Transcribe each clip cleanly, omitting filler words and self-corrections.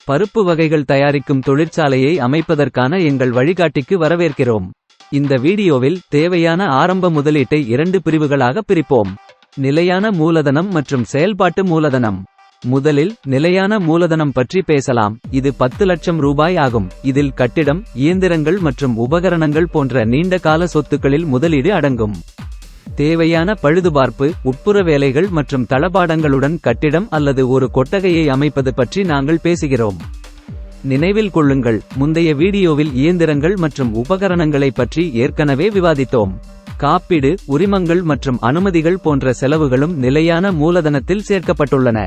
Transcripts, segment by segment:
பருப்பு வகைகள் தயாரிக்கும் தொழிற்சாலையை அமைப்பதற்கான எங்கள் வழிகாட்டிக்கு வரவேற்கிறோம். இந்த வீடியோவில் தேவையான ஆரம்ப முதலீட்டை 2 பிரிவுகளாக பிரிப்போம். நிலையான மூலதனம் மற்றும் செயல்பாட்டு மூலதனம். முதலில் நிலையான மூலதனம் பற்றி பேசலாம். இது 10 லட்சம் ரூபாய் ஆகும். இதில் கட்டிடம், இயந்திரங்கள் மற்றும் உபகரணங்கள் போன்ற நீண்ட கால சொத்துக்களில் முதலீடு அடங்கும். தேவையான பழுதுபார்ப்பு, உட்புற வேலைகள் மற்றும் தளபாடங்களுடன் கட்டிடம் அல்லது ஒரு கொட்டகையை அமைப்பது பற்றி நாங்கள் பேசுகிறோம். நினைவில் கொள்ளுங்கள், முந்தைய வீடியோவில் இயந்திரங்கள் மற்றும் உபகரணங்களை பற்றி ஏற்கனவே விவாதித்தோம். காப்பீடு, உரிமங்கள் மற்றும் அனுமதிகள் போன்ற செலவுகளும் நிலையான மூலதனத்தில் சேர்க்கப்பட்டுள்ளன.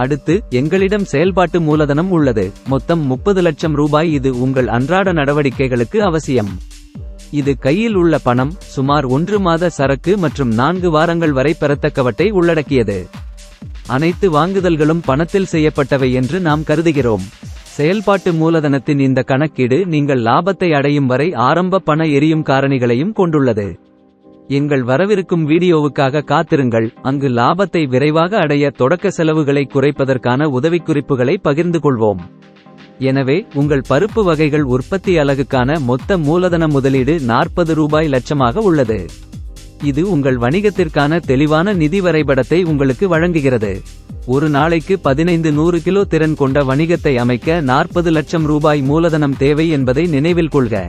அடுத்து எங்களிடம் செயல்பாட்டு மூலதனம் உள்ளது. மொத்தம் 30 லட்சம் ரூபாய். இது உங்கள் அன்றாட நடவடிக்கைகளுக்கு அவசியம். இது கையில் உள்ள பணம், சுமார் 1 மாத சரக்கு மற்றும் 4 வாரங்கள் வரை பெறத்தக்கவற்றை உள்ளடக்கியது. அனைத்து வாங்குதல்களும் பணத்தில் செய்யப்பட்டவை என்று நாம் கருதுகிறோம். செயல்பாட்டு மூலதனத்தின் இந்த கணக்கீடு நீங்கள் லாபத்தை அடையும் வரை ஆரம்ப பண எரியும் காரணிகளையும் கொண்டுள்ளது. எங்கள் வரவிருக்கும் வீடியோவுக்காக காத்திருங்கள், அங்கு லாபத்தை விரைவாக அடைய தொடக்க செலவுகளை குறைப்பதற்கான உதவிக்குறிப்புகளை பகிர்ந்து கொள்வோம். எனவே உங்கள் பருப்பு வகைகள் உற்பத்தி அலகுக்கான மொத்த மூலதன முதலீடு 40 ரூபாய் லட்சமாக உள்ளது. இது உங்கள் வணிகத்திற்கான தெளிவான நிதி வரைபடத்தை உங்களுக்கு வழங்குகிறது. ஒரு நாளைக்கு 1500 கிலோ திறன் கொண்ட வணிகத்தை அமைக்க 40 லட்சம் ரூபாய் மூலதனம் தேவை என்பதை நினைவில் கொள்க.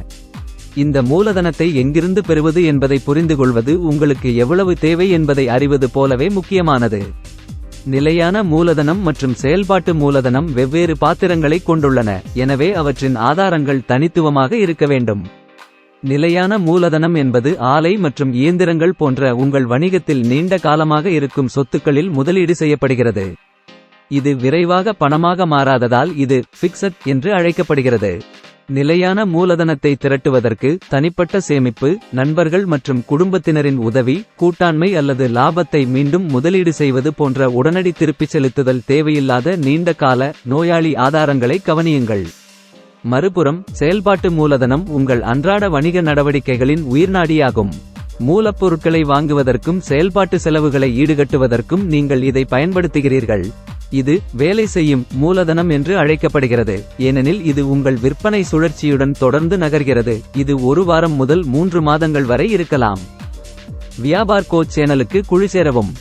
இந்த மூலதனத்தை எங்கிருந்து பெறுவது என்பதை புரிந்துகொள்வது உங்களுக்கு எவ்வளவு தேவை என்பதை அறிவது போலவே முக்கியமானது. நிலையான மூலதனம் மற்றும் செயல்பாட்டு மூலதனம் வெவ்வேறு பாத்திரங்களை கொண்டுள்ளன, எனவே அவற்றின் ஆதாரங்கள் தனித்துவமாக இருக்க வேண்டும். நிலையான மூலதனம் என்பது ஆலை மற்றும் இயந்திரங்கள் போன்ற உங்கள் வணிகத்தில் நீண்ட காலமாக இருக்கும் சொத்துக்களில் முதலீடு செய்யப்படுகிறது. இது விரைவாக பணமாக மாறாததால் இது ஃபிக்ஸட் என்று அழைக்கப்படுகிறது. நிலையான மூலதனத்தை திரட்டுவதற்கு தனிப்பட்ட சேமிப்பு, நண்பர்கள் மற்றும் குடும்பத்தினரின் உதவி, கூட்டாண்மை அல்லது லாபத்தை மீண்டும் முதலீடு செய்வது போன்ற உடனடி திருப்பிச் செலுத்துதல் தேவையில்லாத நீண்ட கால, நோயாளி ஆதாரங்களை கவனியுங்கள். மறுபுறம் செயல்பாட்டு மூலதனம் உங்கள் அன்றாட வணிக நடவடிக்கைகளின் உயிர்நாடியாகும். மூலப்பொருட்களை வாங்குவதற்கும் செயல்பாட்டு செலவுகளை ஈடுகட்டுவதற்கும் நீங்கள் இதை பயன்படுத்துகிறீர்கள். இது வேலை செய்யும் மூலதனம் என்று அழைக்கப்படுகிறது, ஏனெனில் இது உங்கள் விற்பனை சுழற்சியுடன் தொடர்ந்து நகர்கிறது. இது 1 வாரம் முதல் 3 மாதங்கள் வரை இருக்கலாம். வியாபார் கோச் சேனலுக்கு குழு சேரவும்.